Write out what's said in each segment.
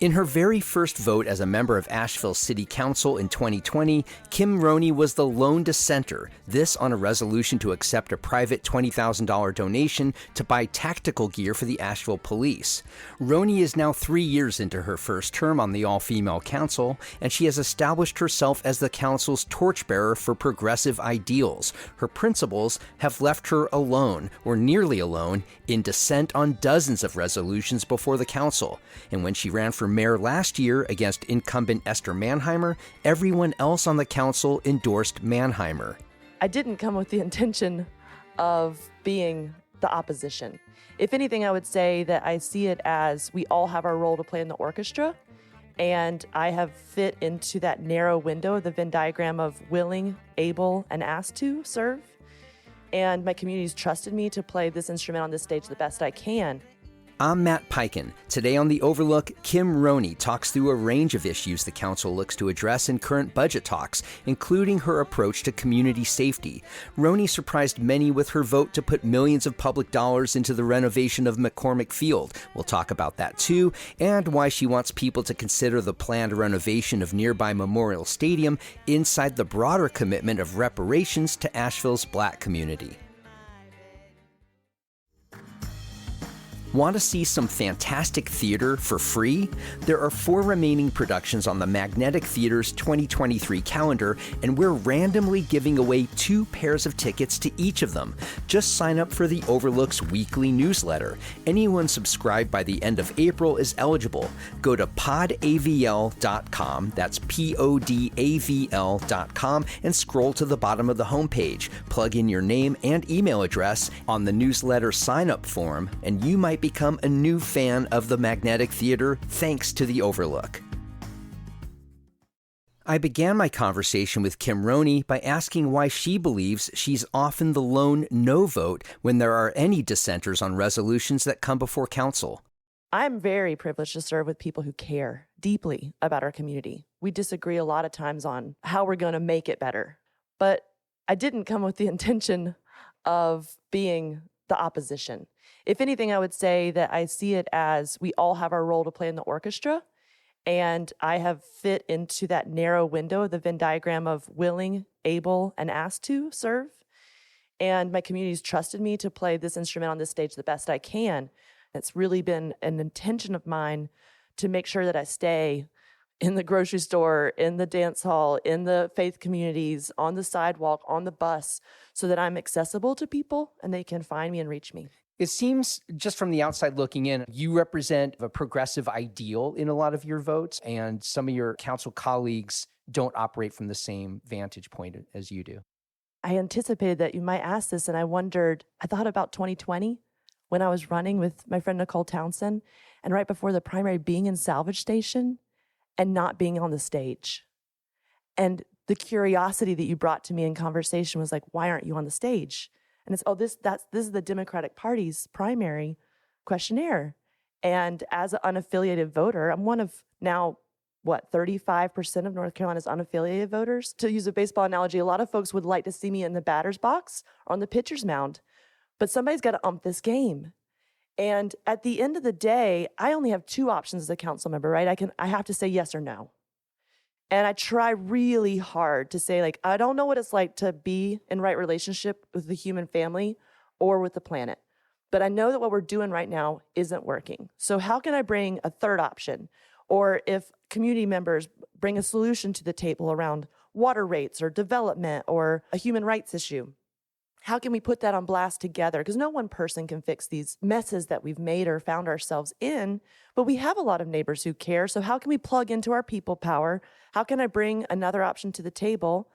In her very first vote as a member of Asheville City Council in 2020, Kim Roney was the lone dissenter, this on a resolution to accept a private $20,000 donation to buy tactical gear for the Asheville police. Roney is now 3 years into her first term on the all-female council, and she has established herself as the council's torchbearer for progressive ideals. Her principles have left her alone, or nearly alone, in dissent on dozens of resolutions before the council. And when she ran for mayor last year against incumbent Esther Manheimer, everyone else on the council endorsed Manheimer. I didn't come with the intention of being the opposition. If anything, I would say that I see it as we all have our role to play in the orchestra, and I have fit into that narrow window of the Venn diagram of willing, able, and asked to serve. And my community's trusted me to play this instrument on this stage the best I can. I'm Matt Peiken. Today on The Overlook, Kim Roney talks through a range of issues the council looks to address in current budget talks, including her approach to community safety. Roney surprised many with her vote to put millions of public dollars into the renovation of McCormick Field. We'll talk about that too, and why she wants people to consider the planned renovation of nearby Memorial Stadium inside the broader commitment of reparations to Asheville's Black community. Want to see some fantastic theater for free? There are 4 remaining productions on the Magnetic Theater's 2023 calendar, and we're randomly giving away 2 pairs of tickets to each of them. Just sign up for the Overlook's weekly newsletter. Anyone subscribed by the end of April is eligible. Go to podavl.com, that's podavl.com, and scroll to the bottom of the homepage. Plug in your name and email address on the newsletter sign-up form, and you might become a new fan of the Magnetic Theater thanks to the Overlook. I began my conversation with Kim Roney by asking why she believes she's often the lone no vote when there are any dissenters on resolutions that come before council. I'm very privileged to serve with people who care deeply about our community. We disagree a lot of times on how we're going to make it better. But I didn't come with the intention of being the opposition. If anything, I would say that I see it as we all have our role to play in the orchestra, and I have fit into that narrow window of the Venn diagram of willing, able, and asked to serve. And my community's trusted me to play this instrument on this stage the best I can. It's really been an intention of mine to make sure that I stay in the grocery store, in the dance hall, in the faith communities, on the sidewalk, on the bus, so that I'm accessible to people and they can find me and reach me. It seems, just from the outside looking in, you represent a progressive ideal in a lot of your votes, and some of your council colleagues don't operate from the same vantage point as you do. I anticipated that you might ask this, and I thought about 2020 when I was running with my friend Nicole Townsend, and right before the primary, being in salvage station and not being on the stage. And the curiosity that you brought to me in conversation was like, why aren't you on the stage? And it's, this is the Democratic Party's primary questionnaire. And as an unaffiliated voter, I'm one of now, 35% of North Carolina's unaffiliated voters. To use a baseball analogy, a lot of folks would like to see me in the batter's box or on the pitcher's mound, but somebody's got to ump this game. And at the end of the day, I only have 2 options as a council member, right? I have to say yes or no. And I try really hard to say, I don't know what it's like to be in right relationship with the human family or with the planet. But I know that what we're doing right now isn't working. So how can I bring a third option? Or if community members bring a solution to the table around water rates or development or a human rights issue, how can we put that on blast together? Because no one person can fix these messes that we've made or found ourselves in, but we have a lot of neighbors who care. So how can we plug into our people power? How can I bring another option to the table?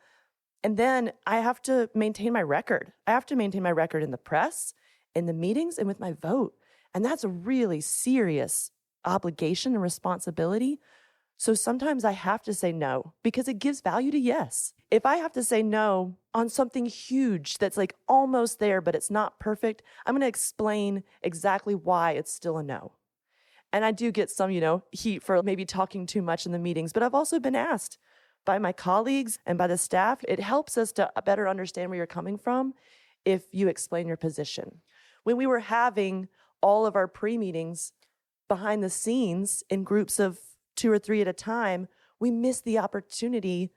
And then I have to maintain my record. I have to maintain my record in the press, in the meetings, and with my vote. And that's a really serious obligation and responsibility. So sometimes I have to say no because it gives value to yes. If I have to say no on something huge that's almost there, but it's not perfect, I'm going to explain exactly why it's still a no. And I do get some, heat for maybe talking too much in the meetings, but I've also been asked by my colleagues and by the staff. It helps us to better understand where you're coming from if you explain your position. When we were having all of our pre-meetings behind the scenes in groups of 2 or 3 at a time, we miss the opportunity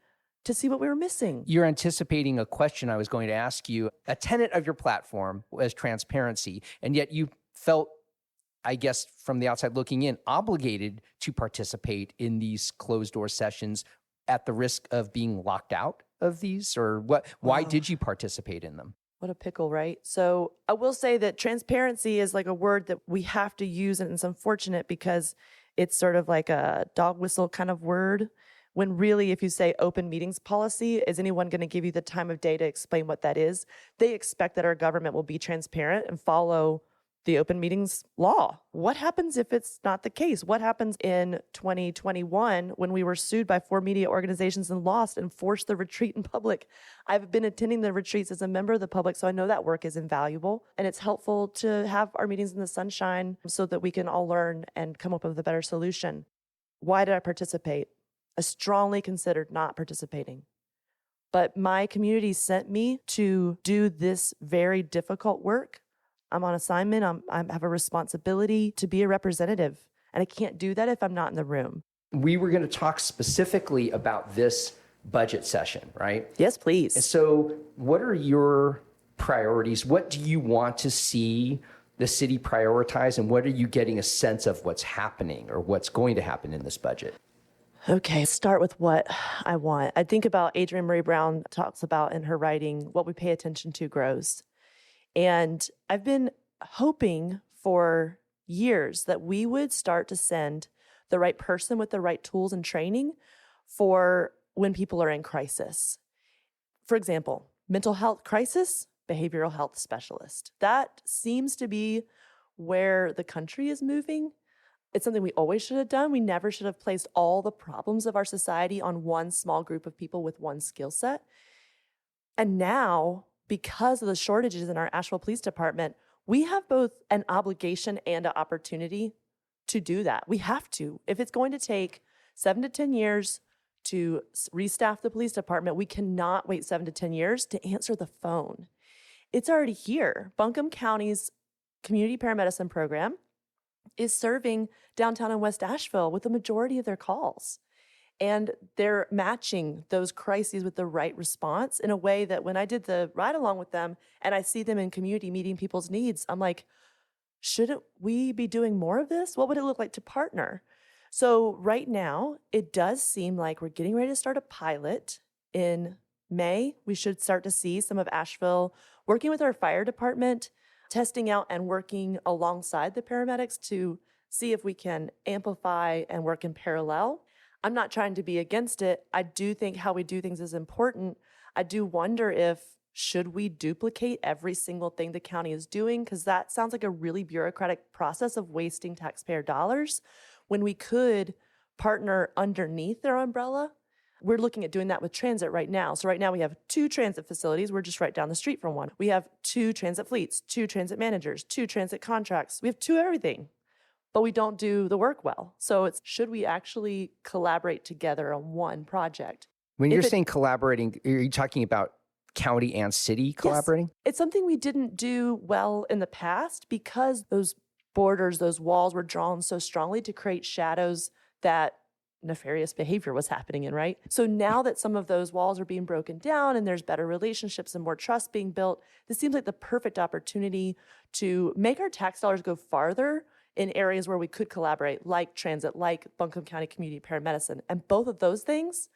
to see what we were missing. You're anticipating a question I was going to ask you. A tenet of your platform was transparency, and yet you felt, I guess, from the outside looking in, obligated to participate in these closed-door sessions at the risk of being locked out of these? Or what? Why did you participate in them? What a pickle, right? So I will say that transparency is like a word that we have to use, and it's unfortunate because it's sort of like a dog whistle kind of word, when really if you say open meetings policy, is anyone going to give you the time of day to explain what that is? They expect that our government will be transparent and follow the open meetings law. What happens if it's not the case? What happens in 2021 when we were sued by 4 media organizations and lost and forced the retreat in public? I've been attending the retreats as a member of the public, so I know that work is invaluable. And it's helpful to have our meetings in the sunshine so that we can all learn and come up with a better solution. Why did I participate? I strongly considered not participating. But my community sent me to do this very difficult work. I'm on assignment. I have a responsibility to be a representative, and I can't do that if I'm not in the room. We were going to talk specifically about this budget session, right? Yes, please. And so what are your priorities? What do you want to see the city prioritize, and what are you getting a sense of what's happening or what's going to happen in this budget? Okay, start with what I want. I think about Adrienne Maree Brown talks about in her writing, what we pay attention to grows. And I've been hoping for years that we would start to send the right person with the right tools and training for when people are in crisis. For example, mental health crisis, behavioral health specialist. That seems to be where the country is moving. It's something we always should have done. We never should have placed all the problems of our society on one small group of people with one skill set. And now, because of the shortages in our Asheville Police Department, we have both an obligation and an opportunity to do that. We have to. If it's going to take 7 to 10 years to restaff the police department, we cannot wait 7 to 10 years to answer the phone. It's already here. Buncombe County's community paramedicine program is serving downtown and West Asheville with the majority of their calls. And they're matching those crises with the right response in a way that when I did the ride along with them and I see them in community meeting people's needs, I'm like, shouldn't we be doing more of this? What would it look like to partner? So right now, it does seem like we're getting ready to start a pilot. In May, we should start to see some of Asheville working with our fire department, testing out and working alongside the paramedics to see if we can amplify and work in parallel. I'm not trying to be against it. I do think how we do things is important. I do wonder if should we duplicate every single thing the county is doing? Because that sounds like a really bureaucratic process of wasting taxpayer dollars when we could partner underneath their umbrella. We're looking at doing that with transit right now. So right now we have 2 transit facilities. We're just right down the street from one. We have 2 transit fleets, 2 transit managers, 2 transit contracts. We have 2 everything, but we don't do the work well. So it's, should we actually collaborate together on one project? When you're saying collaborating, are you talking about county and city collaborating? Yes. It's something we didn't do well in the past because those borders, those walls were drawn so strongly to create shadows that nefarious behavior was happening in, right? So now that some of those walls are being broken down and there's better relationships and more trust being built, this seems like the perfect opportunity to make our tax dollars go farther in areas where we could collaborate, like transit, like Buncombe County Community Paramedicine. And both of those things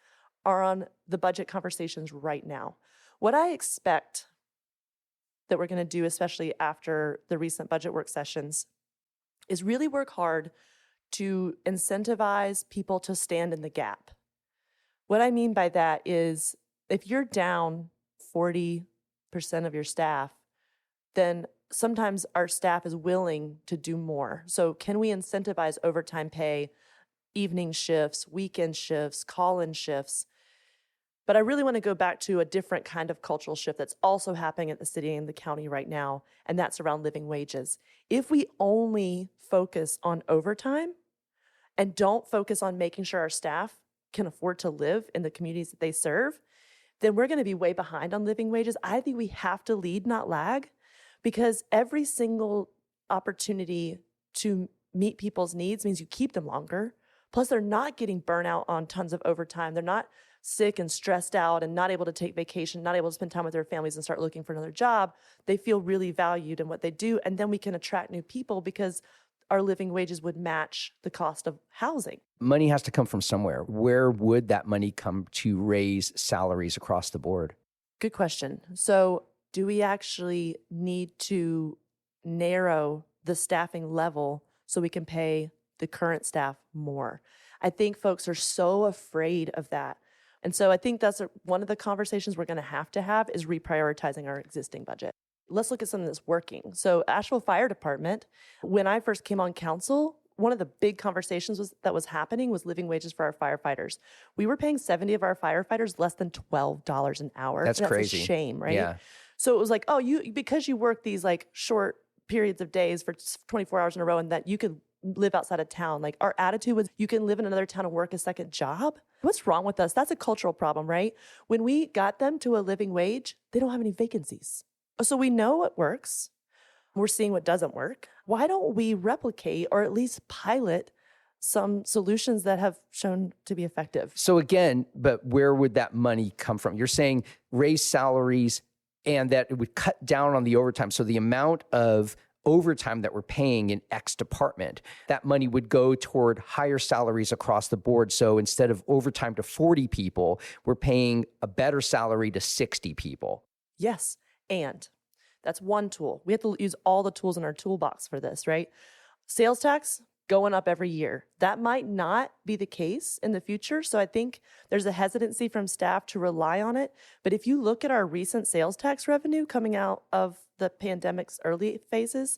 are on the budget conversations right now. What I expect that we're going to do, especially after the recent budget work sessions, is really work hard to incentivize people to stand in the gap. What I mean by that is if you're down 40% of your staff, then sometimes our staff is willing to do more. So can we incentivize overtime pay, evening shifts, weekend shifts, call-in shifts? But I really want to go back to a different kind of cultural shift that's also happening at the city and the county right now, and that's around living wages. If we only focus on overtime and don't focus on making sure our staff can afford to live in the communities that they serve, then we're going to be way behind on living wages. I think we have to lead, not lag, because every single opportunity to meet people's needs means you keep them longer, Plus, they're not getting burnout on tons of overtime. They're not sick and stressed out and not able to take vacation, not able to spend time with their families and start looking for another job. They feel really valued in what they do. And then we can attract new people because our living wages would match the cost of housing. Money has to come from somewhere. Where would that money come to raise salaries across the board? Good question. So do we actually need to narrow the staffing level so we can pay the current staff more? I think folks are so afraid of that. And so I think that's one of the conversations we're going to have is reprioritizing our existing budget. Let's look at something that's working. So Asheville Fire Department, when I first came on council, one of the big conversations that was happening was living wages for our firefighters. We were paying 70 of our firefighters less than $12 an hour. That's crazy. A shame, right? Yeah. So it was like, oh, because you work these like short periods of days for 24 hours in a row and that you could live outside of town. Like our attitude was you can live in another town and work a second job. What's wrong with us? That's a cultural problem, right? When we got them to a living wage, they don't have any vacancies. So we know what works. We're seeing what doesn't work. Why don't we replicate or at least pilot some solutions that have shown to be effective? So again, but where would that money come from? You're saying raise salaries and that it would cut down on the overtime. So the amount of overtime that we're paying in X department, that money would go toward higher salaries across the board. So instead of overtime to 40 people, we're paying a better salary to 60 people. Yes. And that's one tool. We have to use all the tools in our toolbox for this, right? Sales tax going up every year. That might not be the case in the future. So I think there's a hesitancy from staff to rely on it. But if you look at our recent sales tax revenue coming out of the pandemic's early phases,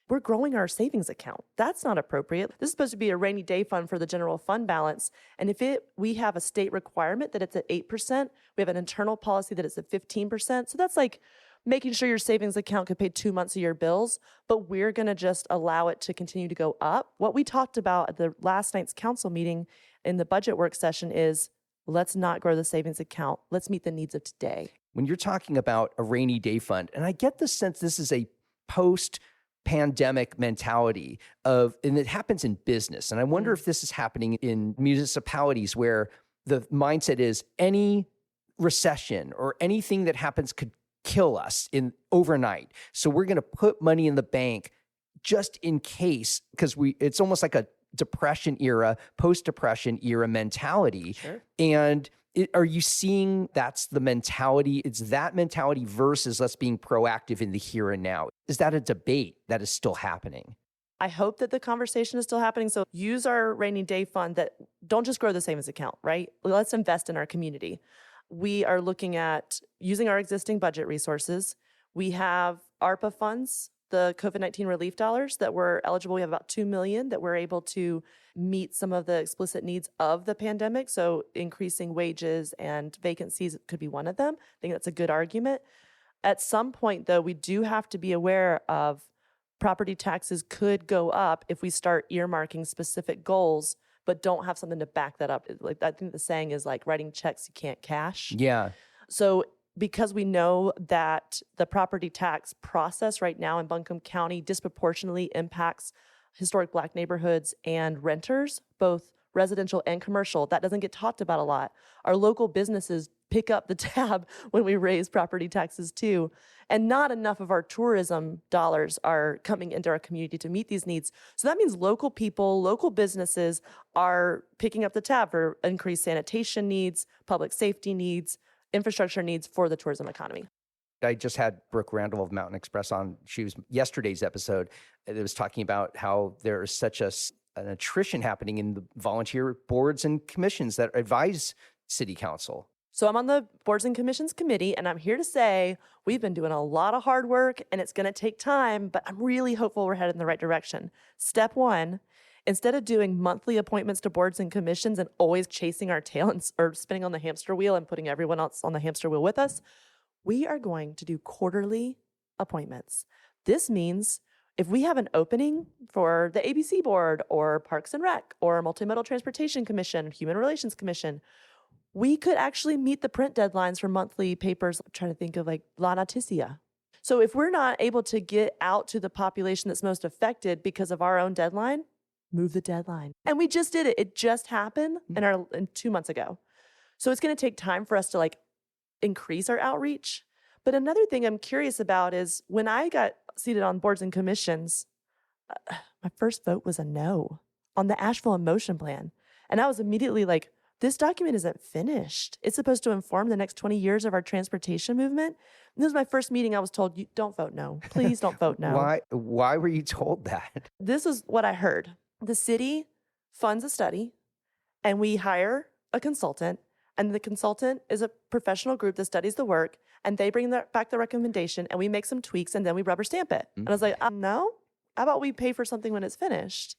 we're growing our savings account. That's not appropriate. This is supposed to be a rainy day fund for the general fund balance. And if we have a state requirement that it's at 8%, we have an internal policy that it's at 15%. So that's like making sure your savings account could pay 2 months of your bills, but we're going to just allow it to continue to go up. What we talked about at the last night's council meeting in the budget work session is let's not grow the savings account. Let's meet the needs of today. When you're talking about a rainy day fund, and I get the sense this is a post-pandemic mentality and it happens in business. And I wonder if this is happening in municipalities where the mindset is any recession or anything that happens could kill us overnight. So we're going to put money in the bank just in case, because it's almost like a post-depression era mentality. Sure. And are you seeing that's the mentality? It's that mentality versus us being proactive in the here and now. Is that a debate that is still happening? I hope that the conversation is still happening. So use our rainy day fund that don't just grow the savings account, right? Let's invest in our community. We are looking at using our existing budget resources. We have ARPA funds, the COVID-19 relief dollars that we're eligible. We have about $2 million that we're able to meet some of the explicit needs of the pandemic. So increasing wages and vacancies could be one of them. I think that's a good argument. At some point, though, we do have to be aware of property taxes could go up if we start earmarking specific goals but don't have something to back that up. Like I think the saying is like writing checks you can't cash. Yeah. So because we know that the property tax process right now in Buncombe County disproportionately impacts historic Black neighborhoods and renters, both residential and commercial, that doesn't get talked about a lot. Our local businesses pick up the tab when we raise property taxes too. And not enough of our tourism dollars are coming into our community to meet these needs. So that means local people, local businesses are picking up the tab for increased sanitation needs, public safety needs, infrastructure needs for the tourism economy. I just had Brooke Randall of Mountain Express on. She was yesterday's episode. It was talking about how there is such an attrition happening in the volunteer boards and commissions that advise city council. So I'm on the Boards and Commissions Committee, and I'm here to say we've been doing a lot of hard work, and it's going to take time, but I'm really hopeful we're headed in the right direction. Step one, instead of doing monthly appointments to boards and commissions and always chasing our tail or spinning on the hamster wheel and putting everyone else on the hamster wheel with us, we are going to do quarterly appointments. This means if we have an opening for the ABC Board or Parks and Rec or Multimodal Transportation Commission, Human Relations Commission, we could actually meet the print deadlines for monthly papers. I'm trying to think of like La Noticia. So if we're not able to get out to the population that's most affected because of our own deadline, move the deadline. And we just did it. It just happened in 2 months ago. So it's going to take time for us to like increase our outreach. But another thing I'm curious about is when I got seated on boards and commissions, my first vote was a no on the Asheville Motion Plan. And I was immediately like, this document isn't finished. It's supposed to inform the next 20 years of our transportation movement. And this was my first meeting. I was told, you don't vote no. Please don't vote no. Why were you told that? This is what I heard. The city funds a study and we hire a consultant, and the consultant is a professional group that studies the work, and they bring back the recommendation, and we make some tweaks, and then we rubber stamp it. And I was like, no, how about we pay for something when it's finished?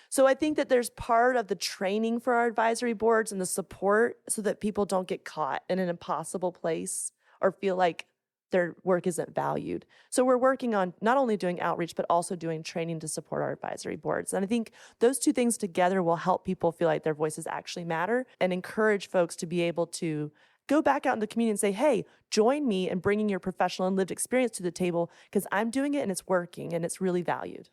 So I think that there's part of the training for our advisory boards and the support so that people don't get caught in an impossible place or feel like their work isn't valued. So we're working on not only doing outreach, but also doing training to support our advisory boards. And I think those two things together will help people feel like their voices actually matter and encourage folks to be able to go back out in the community and say, hey, join me in bringing your professional and lived experience to the table because I'm doing it and it's working and it's really valued.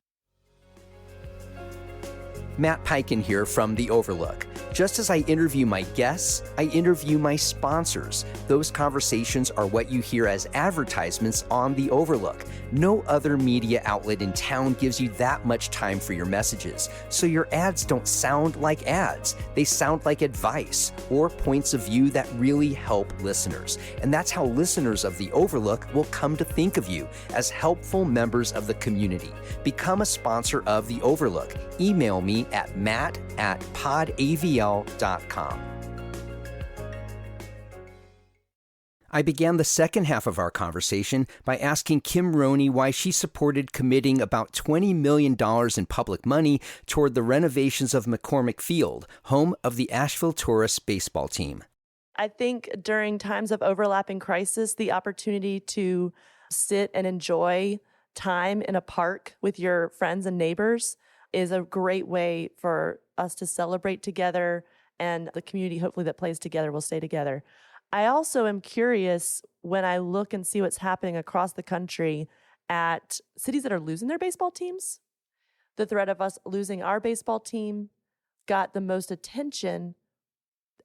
Matt Peiken here from The Overlook. Just as I interview my guests, I interview my sponsors. Those conversations are what you hear as advertisements on The Overlook. No other media outlet in town gives you that much time for your messages, so your ads don't sound like ads. They sound like advice or points of view that really help listeners. And that's how listeners of The Overlook will come to think of you as helpful members of the community. Become a sponsor of The Overlook. Email me at matt@podavl.com. I began the second half of our conversation by asking Kim Roney why she supported committing about $20 million in public money toward the renovations of McCormick Field, home of the Asheville Tourists baseball team. I think during times of overlapping crisis, the opportunity to sit and enjoy time in a park with your friends and neighbors is a great way for us to celebrate together, and the community, hopefully, that plays together will stay together. I also am curious when I look and see what's happening across the country at cities that are losing their baseball teams. The threat of us losing our baseball team got the most attention,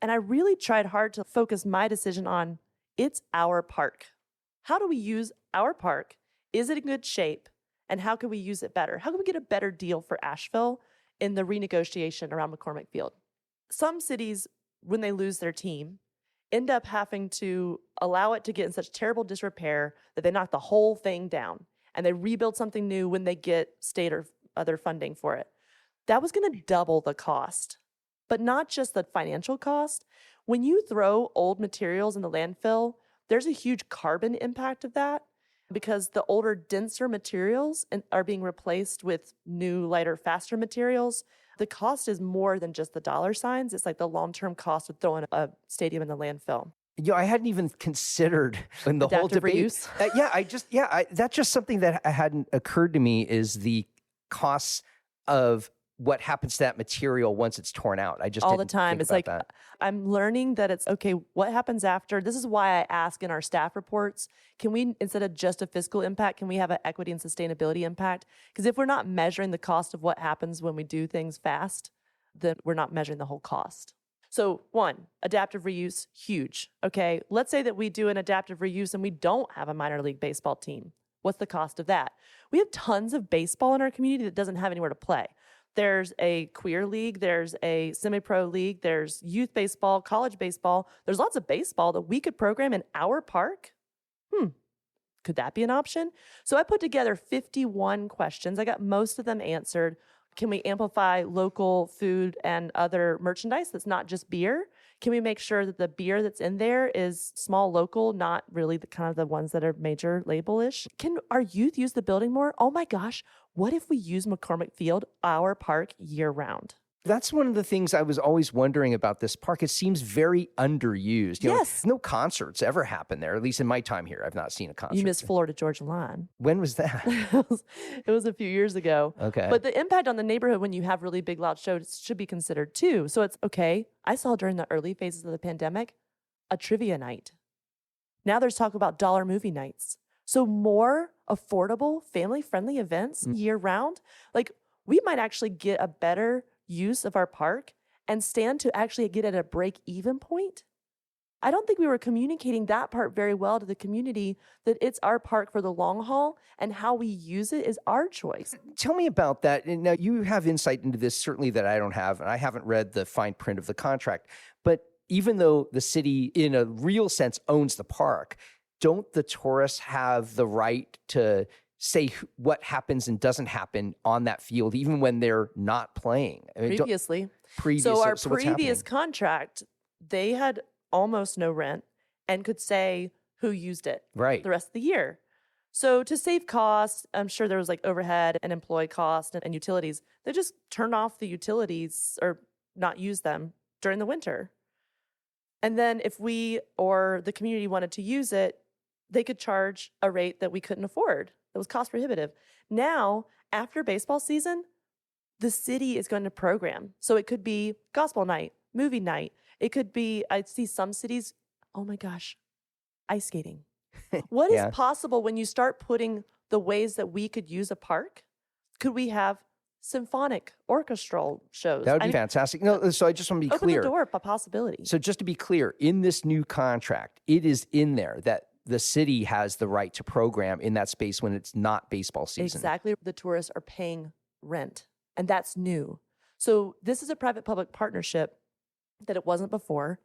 and I really tried hard to focus my decision on it's our park. How do we use our park? Is it in good shape? And how can we use it better? How can we get a better deal for Asheville in the renegotiation around McCormick Field? Some cities, when they lose their team, end up having to allow it to get in such terrible disrepair that they knock the whole thing down and they rebuild something new when they get state or other funding for it. That was going to double the cost, but not just the financial cost. When you throw old materials in the landfill, there's a huge carbon impact of that, because the older, denser materials are being replaced with new, lighter, faster materials. The cost is more than just the dollar signs. It's like the long-term cost of throwing a stadium in the landfill. I hadn't even considered in the whole debate. Reuse. That's just something that hadn't occurred to me is the costs of what happens to that material once it's torn out. I just all the time. It's like that. I'm learning that it's okay. What happens after? This is why I ask in our staff reports, can we, instead of just a fiscal impact, can we have an equity and sustainability impact? Because if we're not measuring the cost of what happens when we do things fast, then we're not measuring the whole cost. So one, adaptive reuse, huge. Okay, let's say that we do an adaptive reuse and we don't have a minor league baseball team. What's the cost of that? We have tons of baseball in our community that doesn't have anywhere to play. There's a queer league, there's a semi-pro league, there's youth baseball, college baseball. There's lots of baseball that we could program in our park. Could that be an option? So I put together 51 questions. I got most of them answered. Can we amplify local food and other merchandise that's not just beer? Can we make sure that the beer that's in there is small, local, not really the kind of the ones that are major label-ish? Can our youth use the building more? Oh my gosh, what if we use McCormick Field, our park, year-round? That's one of the things I was always wondering about this park. It seems very underused. Yes. No concerts ever happen there, at least in my time here. I've not seen a concert. You missed Florida Georgia Line. When was that? It was a few years ago. Okay. But the impact on the neighborhood when you have really big, loud shows should be considered too. So it's okay. I saw during the early phases of the pandemic, a trivia night. Now there's talk about dollar movie nights. So more affordable, family-friendly events year-round. Like, we might actually get a better use of our park and stand to actually get at a break-even point. I don't think we were communicating that part very well to the community, that it's our park for the long haul and how we use it is our choice. Tell me about that. And now you have insight into this, certainly that I don't have, and I haven't read the fine print of the contract. But even though the city, in a real sense, owns the park, don't the tourists have the right to say what happens and doesn't happen on that field, even when they're not playing? I mean, Previously. So Our what's previous happening? contract, they had almost no rent and could say who used it Right. the rest of the year. So to save costs, I'm sure there was like overhead and employee cost and utilities. They just turned off the utilities or not use them during the winter. And then if we or the community wanted to use it, they could charge a rate that we couldn't afford. That was cost prohibitive. Now, after baseball season, the city is going to program. So it could be gospel night, movie night. It could be, I see some cities, oh my gosh, ice skating. What is possible when you start putting the ways that we could use a park? Could we have symphonic orchestral shows? That would be fantastic. No, so I just want to be open clear. Open the door, a possibility. So just to be clear, in this new contract, it is in there that the city has the right to program in that space when it's not baseball season. Exactly. The tourists are paying rent, and that's new. So this is a private-public partnership that it wasn't before.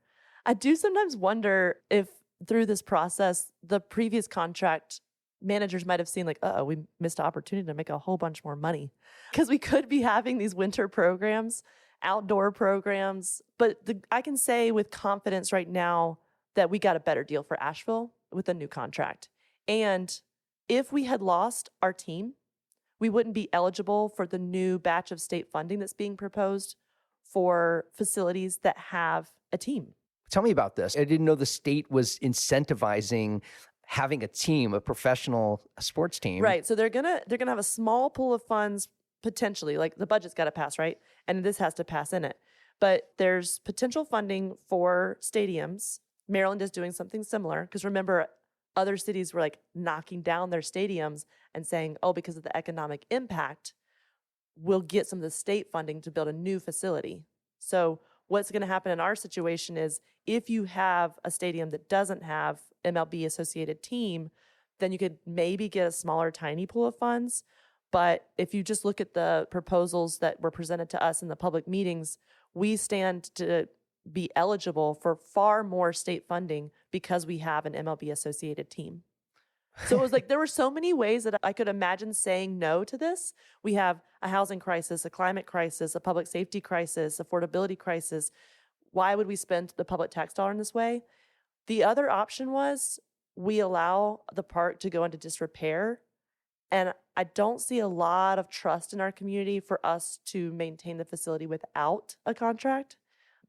I do sometimes wonder if through this process, the previous contract managers might have seen like, we missed an opportunity to make a whole bunch more money, because we could be having these winter programs, outdoor programs. But I can say with confidence right now that we got a better deal for Asheville with a new contract. And if we had lost our team, we wouldn't be eligible for the new batch of state funding that's being proposed for facilities that have a team. Tell me about this. I didn't know the state was incentivizing having a team, a professional sports team. Right. So they're gonna have a small pool of funds potentially. Like the budget's got to pass, right? And this has to pass in it. But there's potential funding for stadiums. Maryland is doing something similar, because remember, other cities were like knocking down their stadiums and saying, because of the economic impact, we'll get some of the state funding to build a new facility. So what's going to happen in our situation is if you have a stadium that doesn't have MLB associated team, then you could maybe get a smaller, tiny pool of funds. But if you just look at the proposals that were presented to us in the public meetings, we stand to be eligible for far more state funding because we have an MLB associated team. So it was like there were so many ways that I could imagine saying no to this. We have a housing crisis, a climate crisis, a public safety crisis, affordability crisis. Why would we spend the public tax dollar in this way? The other option was we allow the park to go into disrepair. And I don't see a lot of trust in our community for us to maintain the facility without a contract.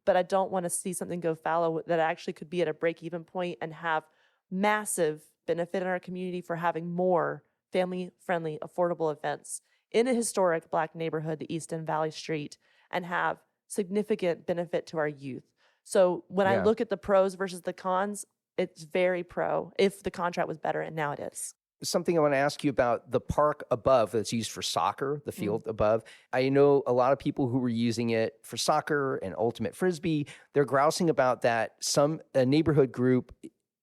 But I don't want to see something go fallow that actually could be at a break-even point and have massive benefit in our community for having more family-friendly, affordable events in a historic Black neighborhood, the East End Valley Street, and have significant benefit to our youth. So when I look at the pros versus the cons, it's very pro if the contract was better, and now it is. Something I want to ask you about the park above that's used for soccer, the field above. I know a lot of people who were using it for soccer and ultimate frisbee. They're grousing about that. A neighborhood group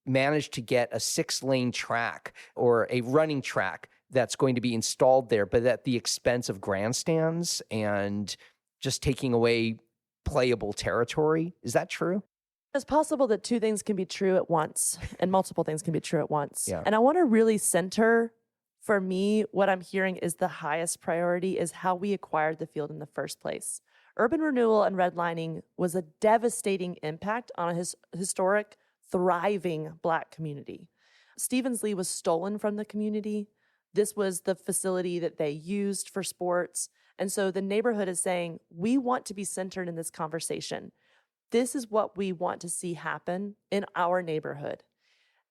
managed to get a 6-lane track or a running track that's going to be installed there, but at the expense of grandstands and just taking away playable territory. Is that true? It's possible that two things can be true at once and multiple things can be true at once. Yeah. And I want to really center, for me, what I'm hearing is the highest priority is how we acquired the field in the first place. Urban renewal and redlining was a devastating impact on a historic, thriving Black community. Stevens Lee was stolen from the community. This was the facility that they used for sports. And so the neighborhood is saying, we want to be centered in this conversation. This is what we want to see happen in our neighborhood.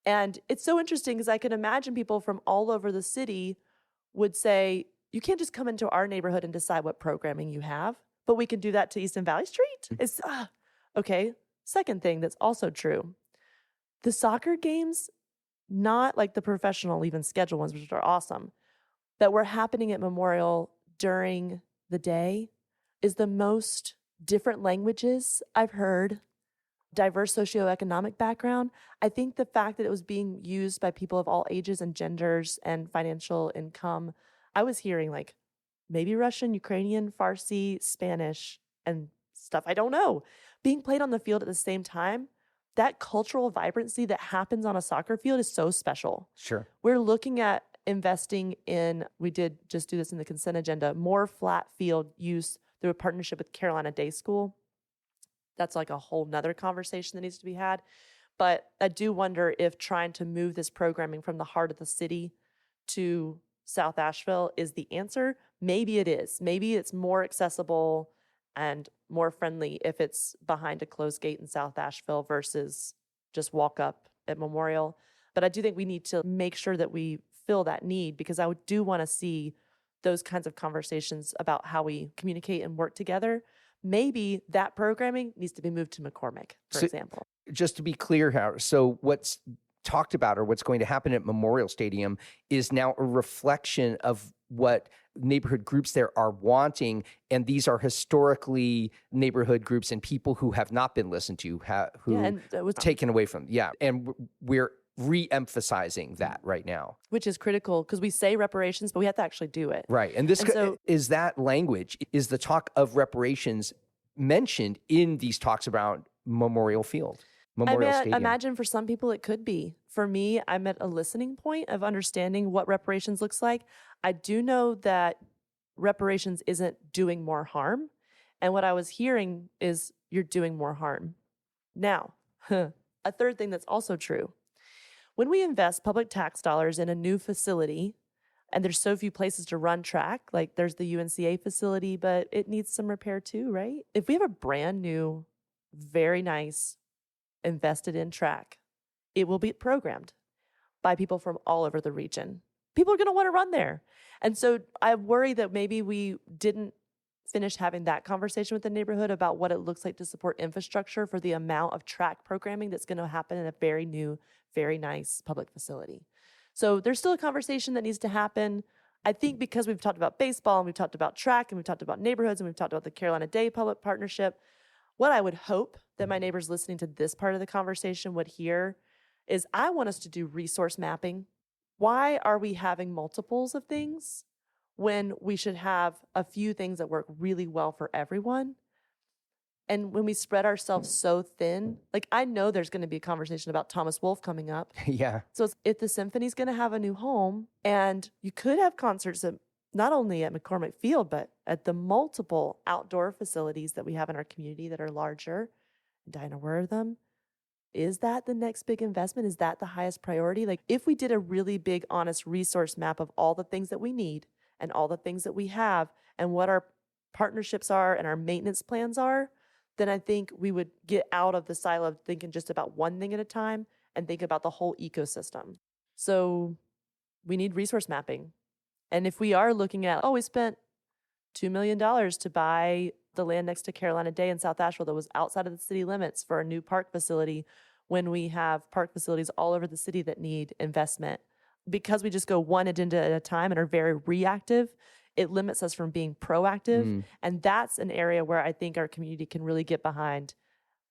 And it's so interesting because I can imagine people from all over the city would say, you can't just come into our neighborhood and decide what programming you have, but we can do that to East and Valley Street? It's, okay. Second thing that's also true, the soccer games, not like the professional even scheduled ones, which are awesome, that were happening at Memorial during the day is the most different languages I've heard, diverse socioeconomic background. I think the fact that it was being used by people of all ages and genders and financial income, I was hearing like maybe Russian, Ukrainian, Farsi, Spanish, and stuff I don't know, being played on the field at the same time. That cultural vibrancy that happens on a soccer field is so special. Sure. We're looking at investing in, we did just do this in the consent agenda, more flat field use through a partnership with Carolina Day School. That's like a whole nother conversation that needs to be had. But I do wonder if trying to move this programming from the heart of the city to South Asheville is the answer. Maybe it is. Maybe it's more accessible and more friendly if it's behind a closed gate in South Asheville versus just walk up at Memorial. But I do think we need to make sure that we fill that need, because I do want to see those kinds of conversations about how we communicate and work together. Maybe that programming needs to be moved to McCormick, for example. Just to be clear, Howard, so what's talked about or what's going to happen at Memorial Stadium is now a reflection of what neighborhood groups there are wanting. And these are historically neighborhood groups and people who have not been listened to, who was taken away from. Yeah. And we're re-emphasizing that right now. Which is critical, because we say reparations, but we have to actually do it. Right. And is that language, is the talk of reparations mentioned in these talks about Memorial Field? Stadium. Imagine for some people it could be. For me, I'm at a listening point of understanding what reparations looks like. I do know that reparations isn't doing more harm. And what I was hearing is you're doing more harm. Now, a third thing that's also true. When we invest public tax dollars in a new facility, and there's so few places to run track, like there's the UNCA facility, but it needs some repair too, right? If we have a brand new, very nice, invested in track, it will be programmed by people from all over the region. People are going to want to run there. And so I worry that maybe we didn't finish having that conversation with the neighborhood about what it looks like to support infrastructure for the amount of track programming that's going to happen in a very new, very nice public facility. So there's still a conversation that needs to happen. I think because we've talked about baseball and we've talked about track and we've talked about neighborhoods and we've talked about the Carolina Day Public Partnership, what I would hope that my neighbors listening to this part of the conversation would hear is I want us to do resource mapping. Why are we having multiples of things when we should have a few things that work really well for everyone? And when we spread ourselves so thin, like I know there's going to be a conversation about Thomas Wolfe coming up. Yeah. So if the symphony's going to have a new home, and you could have concerts at, not only at McCormick Field, but at the multiple outdoor facilities that we have in our community that are larger. Diana, where are them? Is that the next big investment? Is that the highest priority? Like if we did a really big, honest resource map of all the things that we need and all the things that we have and what our partnerships are and our maintenance plans are, then I think we would get out of the silo of thinking just about one thing at a time and think about the whole ecosystem. So we need resource mapping. And if we are looking at, we spent $2 million to buy the land next to Carolina Day in South Asheville that was outside of the city limits for a new park facility, when we have park facilities all over the city that need investment. Because we just go one agenda at a time and are very reactive, it limits us from being proactive. And that's an area where I think our community can really get behind,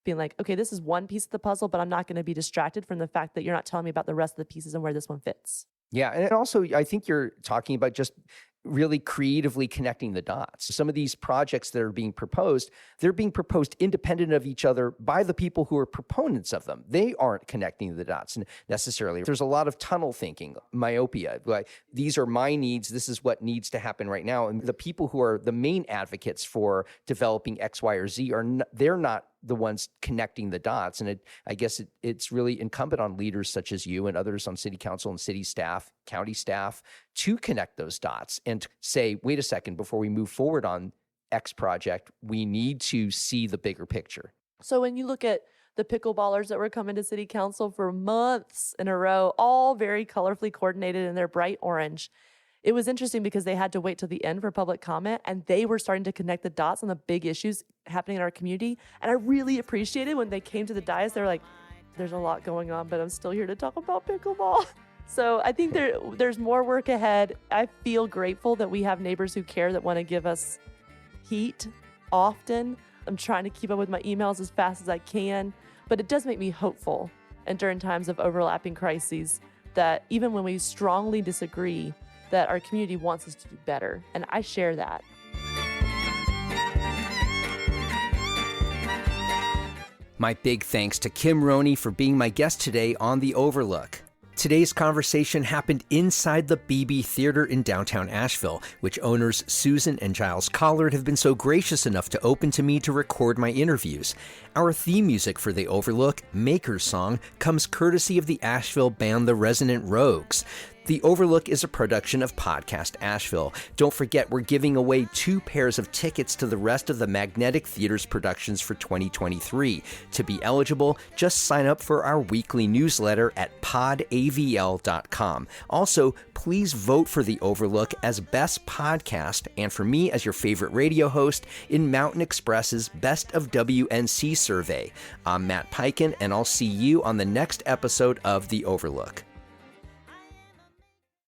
being like, okay, this is one piece of the puzzle, but I'm not going to be distracted from the fact that you're not telling me about the rest of the pieces and where this one fits. Yeah. And also, I think you're talking about just really creatively connecting the dots. Some of these projects that are being proposed, they're being proposed independent of each other by the people who are proponents of them. They aren't connecting the dots necessarily. There's a lot of tunnel thinking, myopia. Like, these are my needs. This is what needs to happen right now. And the people who are the main advocates for developing X, Y, or Z they're not the ones connecting the dots. And I guess it's really incumbent on leaders such as you and others on city council and city staff, county staff, to connect those dots and say, wait a second, before we move forward on X project, we need to see the bigger picture. So when you look at the pickleballers that were coming to city council for months in a row, all very colorfully coordinated in their bright orange, it was interesting because they had to wait till the end for public comment, and they were starting to connect the dots on the big issues happening in our community. And I really appreciated when they came to the dais, they were like, there's a lot going on, but I'm still here to talk about pickleball. So I think there's more work ahead. I feel grateful that we have neighbors who care, that want to give us heat often. I'm trying to keep up with my emails as fast as I can, but it does make me hopeful. And during times of overlapping crises, that even when we strongly disagree, that our community wants us to do better. And I share that. My big thanks to Kim Roney for being my guest today on The Overlook. Today's conversation happened inside the BB Theater in downtown Asheville, which owners Susan and Giles Collard have been so gracious enough to open to me to record my interviews. Our theme music for The Overlook, Maker's Song, comes courtesy of the Asheville band The Resonant Rogues. The Overlook is a production of Podcast Asheville. Don't forget, we're giving away 2 pairs of tickets to the rest of the Magnetic Theater's productions for 2023. To be eligible, just sign up for our weekly newsletter at podavl.com. Also, please vote for The Overlook as Best Podcast and for me as your favorite radio host in Mountain Express's Best of WNC survey. I'm Matt Peiken, and I'll see you on the next episode of The Overlook.